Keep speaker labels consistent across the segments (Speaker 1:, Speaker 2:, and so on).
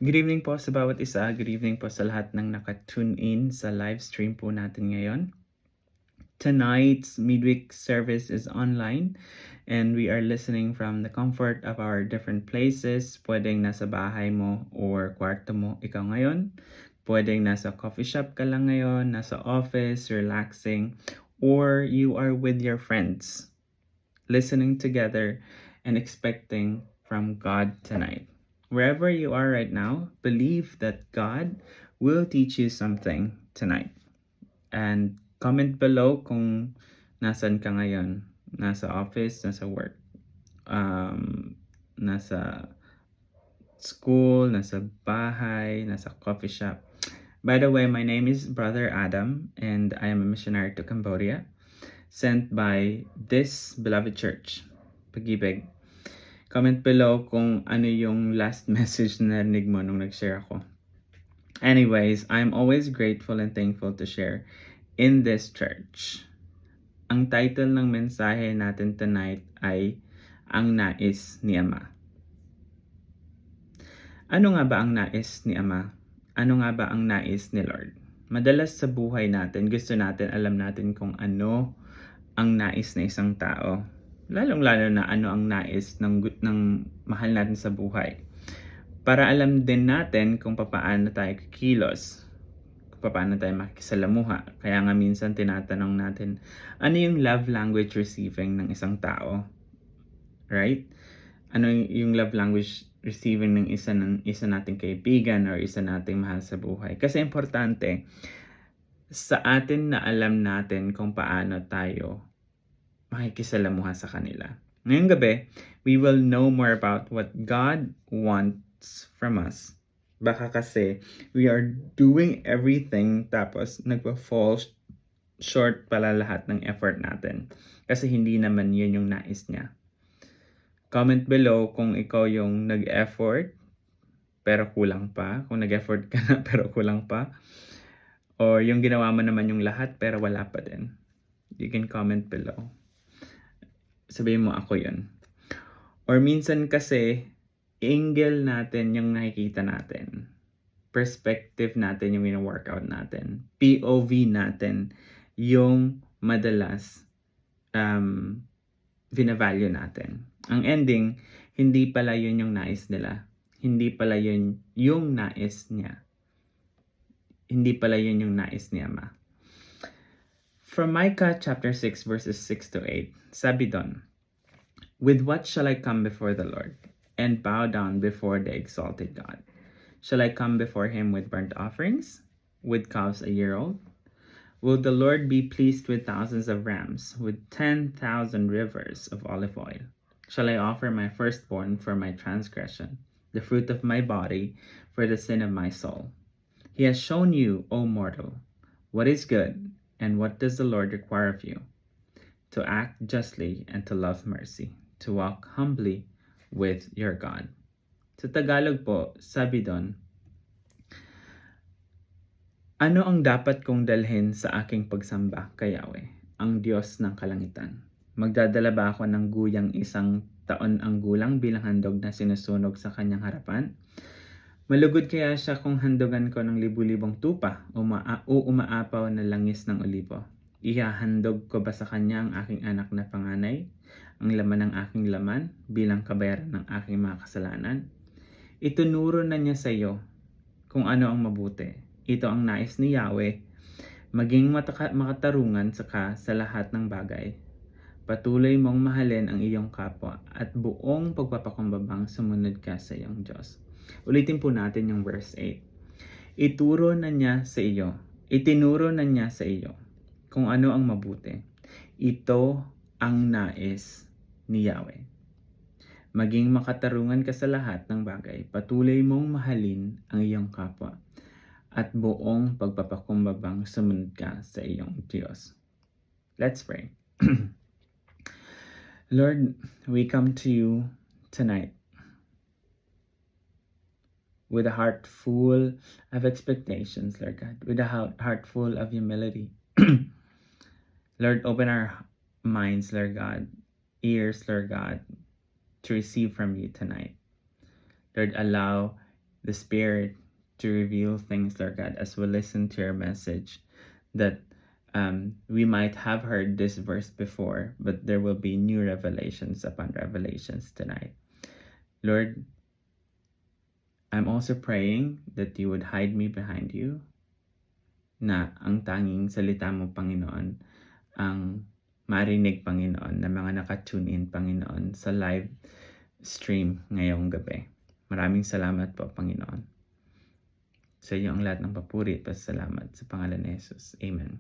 Speaker 1: Good evening po sa bawat isa. Good evening po sa lahat ng naka-tune in sa live stream po natin ngayon. Tonight's midweek service is online and we are listening from the comfort of our different places. Pwedeng nasa bahay mo or kwarto mo ikaw ngayon. Pwedeng nasa coffee shop ka lang ngayon, nasa office, relaxing, or you are with your friends, listening together and expecting from God tonight. Wherever you are right now, believe that God will teach you something tonight. And comment below kung nasan ka ngayon. Nasa office, nasa work, nasa school, nasa bahay, nasa coffee shop. By the way, my name is Brother Adam and I am a missionary to Cambodia, sent by this beloved church, Pag-ibig. Comment below kung ano yung last message na narinig mo nung nag-share ako. Anyways, I'm always grateful and thankful to share in this church. Ang title ng mensahe natin tonight ay Ang Nais ni Ama. Ano nga ba ang nais ni Ama? Ano nga ba ang nais ni Lord? Madalas sa buhay natin, gusto natin, alam natin kung ano ang nais na isang tao. Lalong-lalo na ano ang nais ng mahal natin sa buhay. Para alam din natin kung paano tayo kikilos, kung paano tayo makikisalamuha. Kaya nga minsan tinatanong natin, ano yung love language receiving ng isang tao? Right? Ano yung love language receiving ng isa nating kaibigan or isa nating mahal sa buhay? Kasi importante sa atin na alam natin kung paano tayo makikisalamuha sa kanila. Ngayong gabi, we will know more about what God wants from us. Baka kasi we are doing everything tapos nagpa-fall short pala lahat ng effort natin. Kasi hindi naman yun yung nais niya. Comment below kung ikaw yung nag-effort pero kulang pa. Kung nag-effort ka na pero kulang pa. Or yung ginawa mo naman yung lahat pero wala pa din. You can comment below. Sabihin mo ako yun. Or minsan kasi, angle natin yung nakikita natin. Perspective natin yung workout natin. POV natin yung madalas vina-value natin. Ang ending, hindi pala yun yung nais nila. Hindi pala yun yung nais niya. Hindi pala yun yung nais ni Ama. From Micah chapter 6 verses 6 to 8, sabi doon, with what shall I come before the Lord and bow down before the exalted God? Shall I come before him with burnt offerings, with calves a year old? Will the Lord be pleased with thousands of rams, with 10,000 rivers of olive oil? Shall I offer my firstborn for my transgression, the fruit of my body for the sin of my soul? He has shown you, O mortal, what is good, and what does the Lord require of you? To act justly and to love mercy, to walk humbly with your God. Sa Tagalog po, sabi doon, ano ang dapat kong dalhin sa aking pagsamba kay Yahweh, ang Diyos ng kalangitan? Magdadala ba ako ng guyang 1 taon ang gulang bilang handog na sinusunog sa kanyang harapan? Malugod kaya siya kung handogan ko ng libu-libong tupa o umaapaw na langis ng olibo? Ihahandog ko ba sa kanya ang aking anak na panganay, ang laman ng aking laman bilang kabayaran ng aking mga kasalanan? Itunuro na niya sa iyo kung ano ang mabuti. Ito ang nais ni Yahweh, maging makatarungan sa lahat ng bagay. Patuloy mong mahalin ang iyong kapwa at buong pagpapakumbabang sumunod ka sa iyong Diyos. Ulitin po natin yung verse 8. Itinuro na niya sa iyo kung ano ang mabuti. Ito ang nais ni Yahweh. Maging makatarungan ka sa lahat ng bagay. Patuloy mong mahalin ang iyong kapwa at buong pagpapakumbabang sumunod ka sa iyong Diyos. Let's pray. Lord, we come to you tonight with a heart full of expectations, Lord God, with a heart full of humility. Lord, open our minds, Lord God, ears, Lord God, to receive from you tonight. Lord, allow the Spirit to reveal things, Lord God, as we listen to your message, that we might have heard this verse before, but there will be new revelations upon revelations tonight. Lord, I'm also praying that you would hide me behind you, na ang tanging salita mo, Panginoon, ang marinig, Panginoon, na mga naka-tune in, Panginoon, sa live stream ngayong gabi. Maraming salamat po, Panginoon. Sa iyo ang lahat ng papuri at pasalamat sa pangalan ni Jesus. Amen.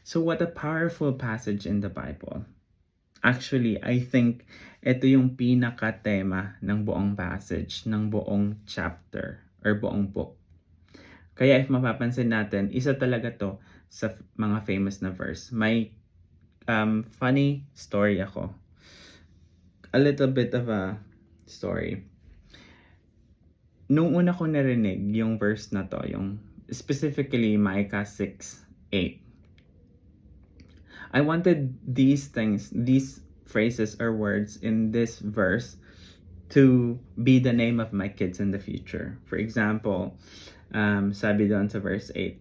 Speaker 1: So what a powerful passage in the Bible. Actually, I think ito yung pinaka-tema ng buong passage, ng buong chapter, or buong book. Kaya if mapapansin natin, isa talaga to sa mga famous na verse. May funny story ako. A little bit of a story. Nung una ko narinig yung verse na to, yung specifically Micah 6:8, I wanted these things, these phrases or words in this verse to be the name of my kids in the future. For example, sabi doon sa verse 8,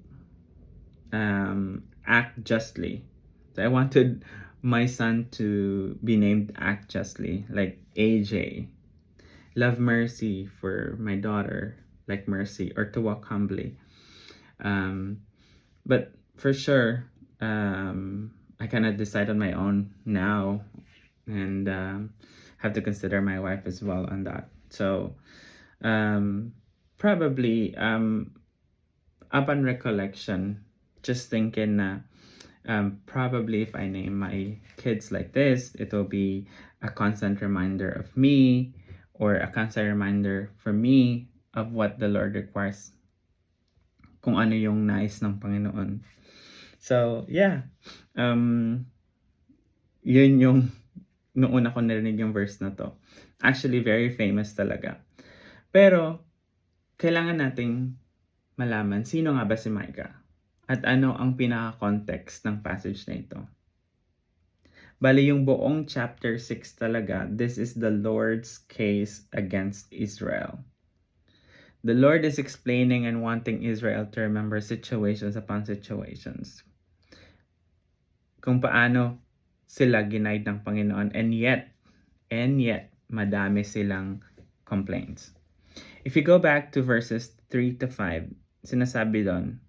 Speaker 1: act justly. So I wanted my son to be named Act Justly, like AJ. Love mercy for my daughter, like Mercy, or to walk humbly. But for sure, I cannot decide on my own now, and have to consider my wife as well on that. So probably upon recollection, just thinking na probably if I name my kids like this, it will be a constant reminder of me, or a constant reminder for me of what the Lord requires, kung ano yung nais ng Panginoon. So, yeah. Yun yung noong una ko narinig yung verse na to. Actually, very famous talaga. Pero, kailangan nating malaman sino nga ba si Micah at ano ang pinaka-context ng passage na ito. Bali, yung buong chapter 6 talaga, this is the Lord's case against Israel. The Lord is explaining and wanting Israel to remember situations upon situations. Kung paano sila ginaid ng Panginoon, and yet, madami silang complaints. If you go back to verses 3 to 5, sinasabi doon,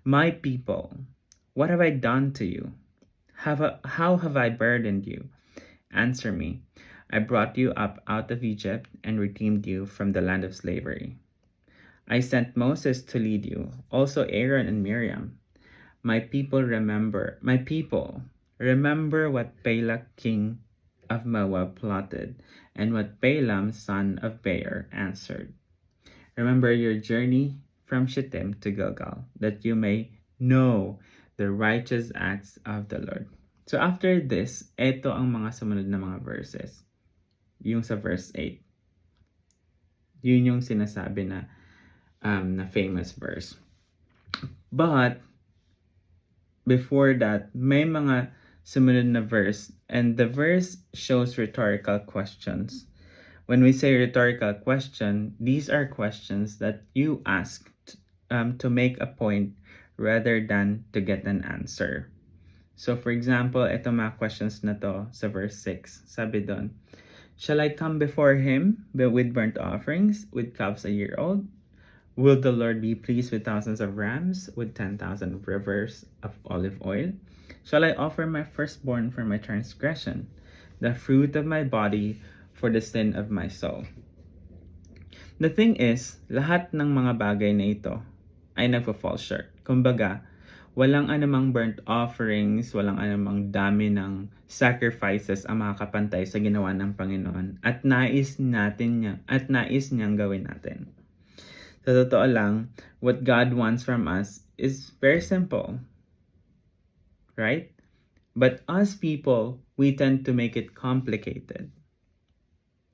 Speaker 1: my people, what have I done to you? How have I burdened you? Answer me. I brought you up out of Egypt and redeemed you from the land of slavery. I sent Moses to lead you, also Aaron and Miriam. My people, remember what Balak king of Moab plotted, and what Balaam son of Beor answered. Remember your journey from Shittim to Gilgal, that you may know the righteous acts of the Lord. So after this, ito ang mga sumunod na mga verses. Yung sa verse 8. Yun yung sinasabi na famous verse. But before that, may mga sumunod na verse, and the verse shows rhetorical questions. When we say rhetorical question, these are questions that you ask to make a point rather than to get an answer. So for example, ito mga questions na to sa verse 6. Sabi doon, shall I come before him with burnt offerings, with calves a year old? Will the Lord be pleased with thousands of rams, with 10,000 rivers of olive oil? Shall I offer my firstborn for my transgression, the fruit of my body for the sin of my soul? The thing is, lahat ng mga bagay na ito ay nagpa-fall short. Kumbaga, walang anumang burnt offerings, walang anumang dami ng sacrifices ang makakapantay sa ginawa ng Panginoon, at nais niyang gawin natin. Sa totoo lang, what God wants from us is very simple. Right? But us people, we tend to make it complicated.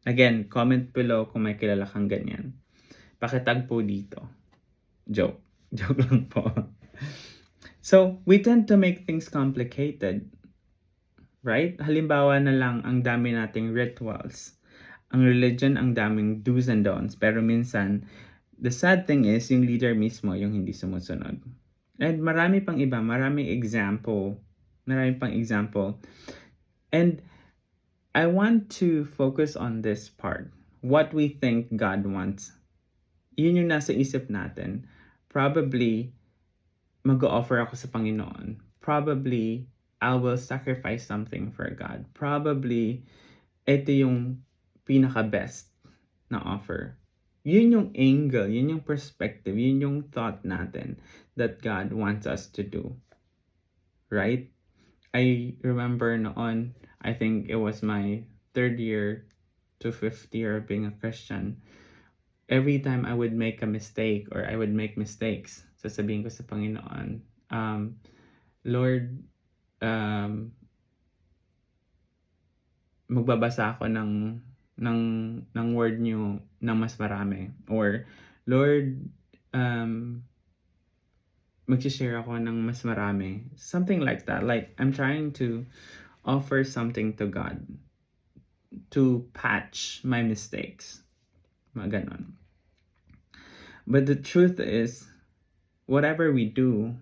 Speaker 1: Again, comment below kung may kilala kang ganyan. Pakitag po dito. Joke lang po. So, we tend to make things complicated. Right? Halimbawa na lang, ang dami nating rituals. Ang religion, ang daming do's and don'ts. Pero minsan, The sad thing is, yung leader mismo yung hindi sumusunod. And marami pang iba, marami pang example. And I want to focus on this part. What we think God wants. Yun yung nasa isip natin. Probably, mag-o-offer ako sa Panginoon. Probably, I will sacrifice something for God. Probably, ito yung pinaka-best na offer. Yun yung angle, yun yung perspective, yun yung thought natin that God wants us to do. Right? I remember noon, I think it was my 3rd year to 5th year of being a Christian. Every time I would make a mistake or I would make mistakes, sasabihin ko sa Panginoon, Lord, magbabasa ako ng word niyo ng mas marami. Or, Lord, mag-share ako ng mas marami. Something like that. Like, I'm trying to offer something to God to patch my mistakes. Mga ganon. But the truth is, whatever we do,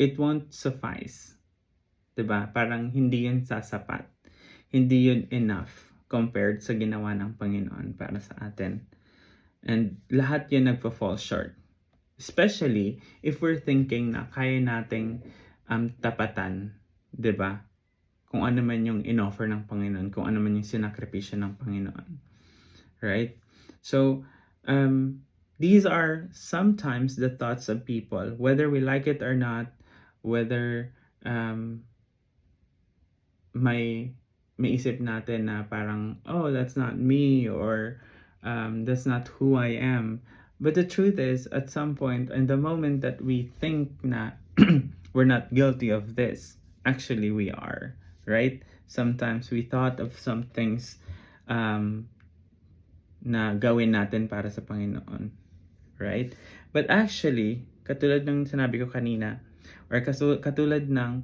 Speaker 1: it won't suffice. Diba? Parang hindi yun sasapat. Hindi yun enough compared sa ginawa ng Panginoon para sa atin. And lahat yun nagpa-fall short. Especially if we're thinking na kaya nating tapatan, 'di ba? Kung ano man yung inoffer ng Panginoon, kung ano man yung sinakripisyo ng Panginoon. Right? So, these are sometimes the thoughts of people, whether we like it or not, whether may isip natin na parang, oh, that's not me, or that's not who I am. But the truth is, at some point, in the moment that we think na we're not guilty of this, actually we are, right? Sometimes we thought of some things na gawin natin para sa Panginoon, right? But actually, katulad ng sinabi ko kanina, or katulad ng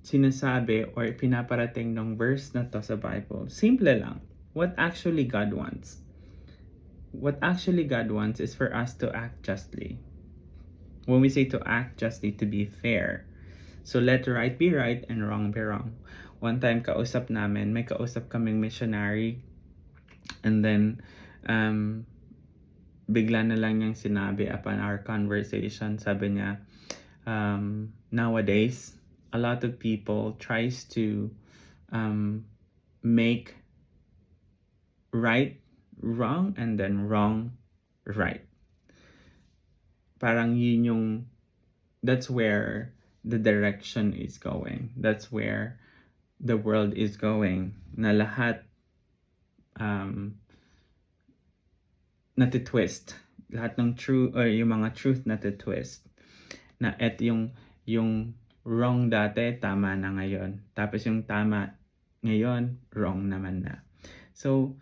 Speaker 1: sinasabi or pinaparating ng verse na to sa Bible, simple lang. What actually God wants is for us to act justly. When we say to act justly, to be fair. So let right be right and wrong be wrong. One time may kausap kaming missionary, and then bigla na lang niyang sinabi upon our conversation, sabi niya, nowadays, a lot of people tries to make right wrong and then wrong right. Parang yun yung, that's where the direction is going. That's where the world is going. Na lahat natitwist. Lahat ng true, or yung mga truth natitwist. Na yung wrong dati, tama na ngayon. Tapos yung tama ngayon, wrong naman na. So,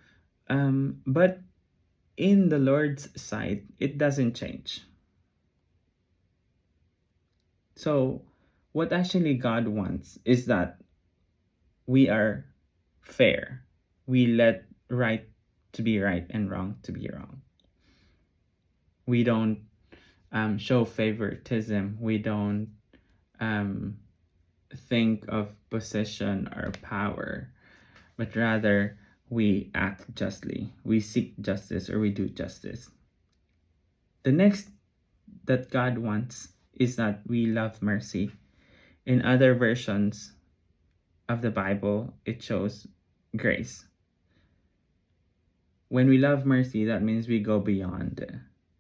Speaker 1: but in the Lord's sight, it doesn't change. So, what actually God wants is that we are fair. We let right to be right and wrong to be wrong. We don't show favoritism. We don't think of position or power, but rather we act justly. We seek justice, or we do justice. The next that God wants is that we love mercy. In other versions of the Bible, it shows grace. When we love mercy, that means we go beyond.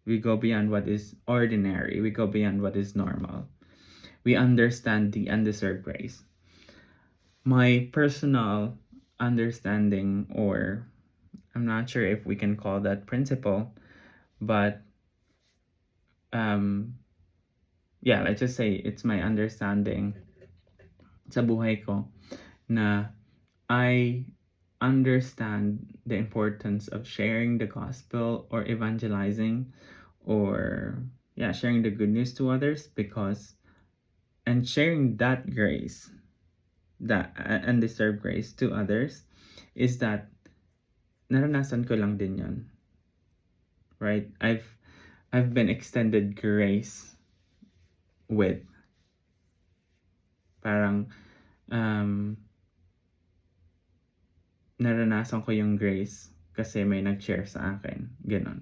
Speaker 1: We go beyond what is ordinary. We go beyond what is normal. We understand the undeserved grace. My personal understanding, or I'm not sure if we can call that principle, but let's just say it's my understanding sa buhay ko na I understand the importance of sharing the gospel or evangelizing, or sharing the good news to others, because and sharing that grace, that undeserved grace to others, is that naranasan ko lang din yun. right? I've been extended grace with. Parang um, naranasan ko yung grace kasi may nag-share sa akin, gano'n.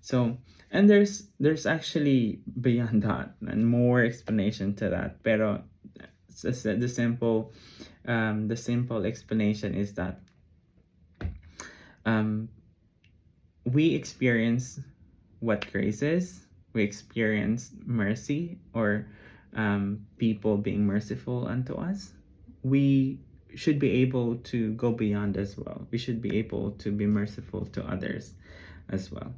Speaker 1: So, and there's actually beyond that and more explanation to that. Pero the simple explanation is that um, we experience what grace is. We experience mercy or people being merciful unto us. We should be able to go beyond as well. We should be able to be merciful to others as well.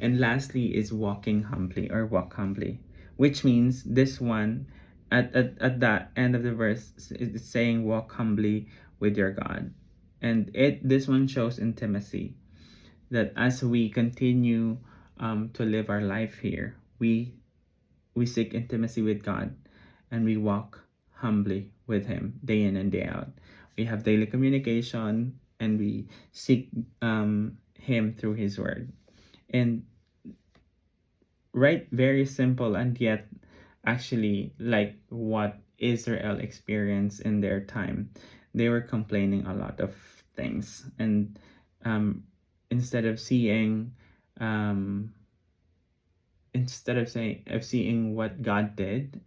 Speaker 1: And lastly is walking humbly or walk humbly, which means this one at that end of the verse is saying walk humbly with your God. And this one shows intimacy, that as we continue to live our life here, we seek intimacy with God and we walk humbly with Him day in and day out. We have daily communication and we seek Him through His Word. And right, very simple, and yet actually like what Israel experienced in their time. They were complaining a lot of things, and instead of seeing um, seeing what God did,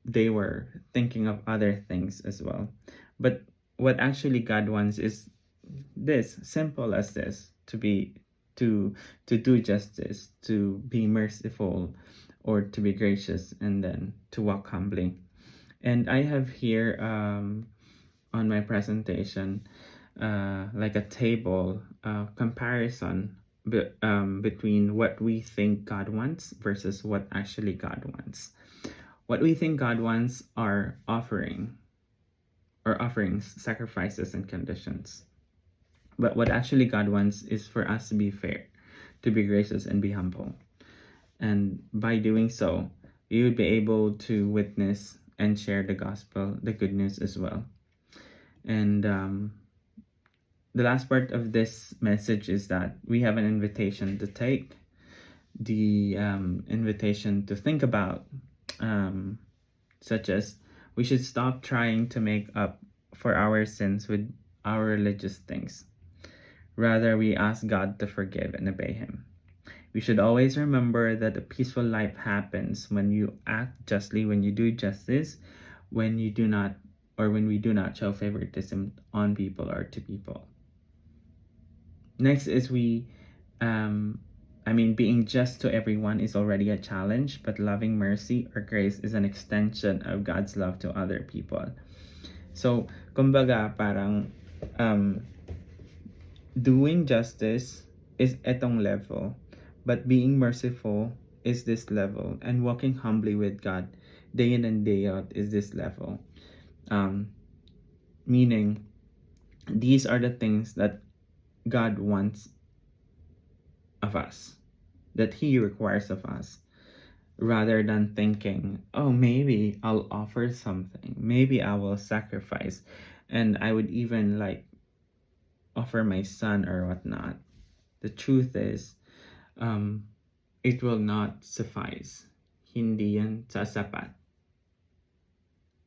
Speaker 1: they were thinking of other things as well. But what actually God wants is this, simple as this, to do justice, to be merciful, or to be gracious, and then to walk humbly. And I have here on my presentation like a table comparison between what we think God wants versus what actually God wants. What we think God wants are offerings, sacrifices, and conditions. But what actually God wants is for us to be fair, to be gracious, and be humble. And by doing so, we would be able to witness and share the gospel, the good news as well. And the last part of this message is that we have an invitation to take, the invitation to think about, such as we should stop trying to make up for our sins with our religious things. Rather, we ask God to forgive and obey Him. We should always remember that a peaceful life happens when you act justly, when you do justice, when we do not show favoritism on people or to people. Next is being just to everyone is already a challenge, but loving mercy or grace is an extension of God's love to other people. So, kumbaga, parang doing justice is etong level, but being merciful is this level, and walking humbly with God day in and day out is this level. Meaning, these are the things that God wants of us, that He requires of us, rather than thinking, oh, maybe I'll offer something, maybe I will sacrifice, and I would even like offer my son or whatnot. The truth is, it will not suffice. Hindi yan sasapat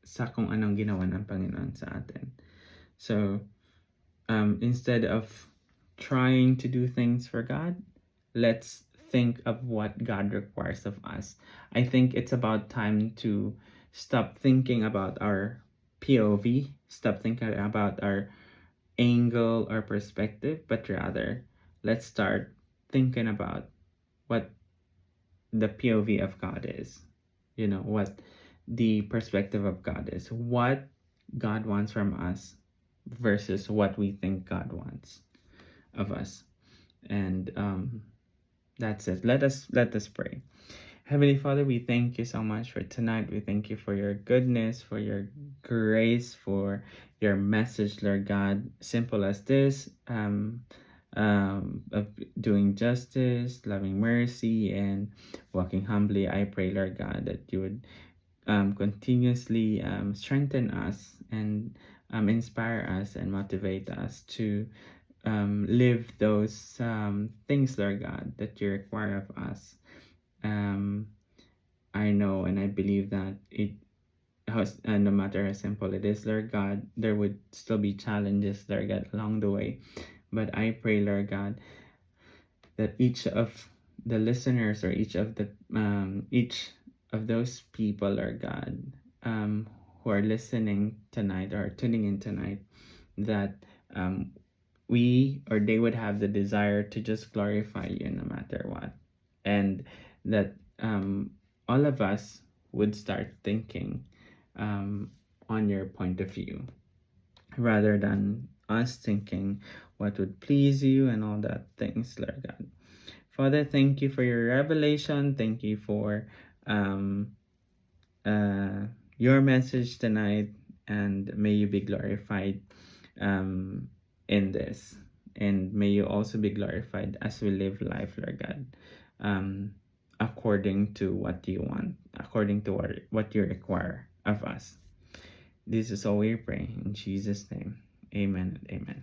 Speaker 1: sa kung anong ginawa ng Panginoon sa atin. So, instead of trying to do things for God, let's think of what God requires of us. I think it's about time to stop thinking about our POV, stop thinking about our angle or perspective, but rather let's start thinking about what the POV of God is. What the perspective of God is, what God wants from us versus what we think God wants of us. And that's it. Let us pray. Heavenly Father, we thank you so much for tonight. We thank you for your goodness, for your grace, for your message, Lord God. Simple as this, of doing justice, loving mercy, and walking humbly. I pray, Lord God, that you would continuously strengthen us and inspire us and motivate us to live those things, Lord God, that you require of us. I know and I believe that no matter how simple it is, Lord God, there would still be challenges, Lord God, along the way. But I pray, Lord God, that each of the listeners, or each of those people, Lord God, who are listening tonight or tuning in tonight, that we or they would have the desire to just glorify you no matter what, and that all of us would start thinking on your point of view, rather than us thinking what would please you and all that things, Lord God. Father, thank you for your revelation. Thank you for um, your message tonight, and may you be glorified um, in this. And may you also be glorified as we live life, Lord God, um, according to what you want, according to what you require of us. This is all we pray in Jesus' name. Amen and amen.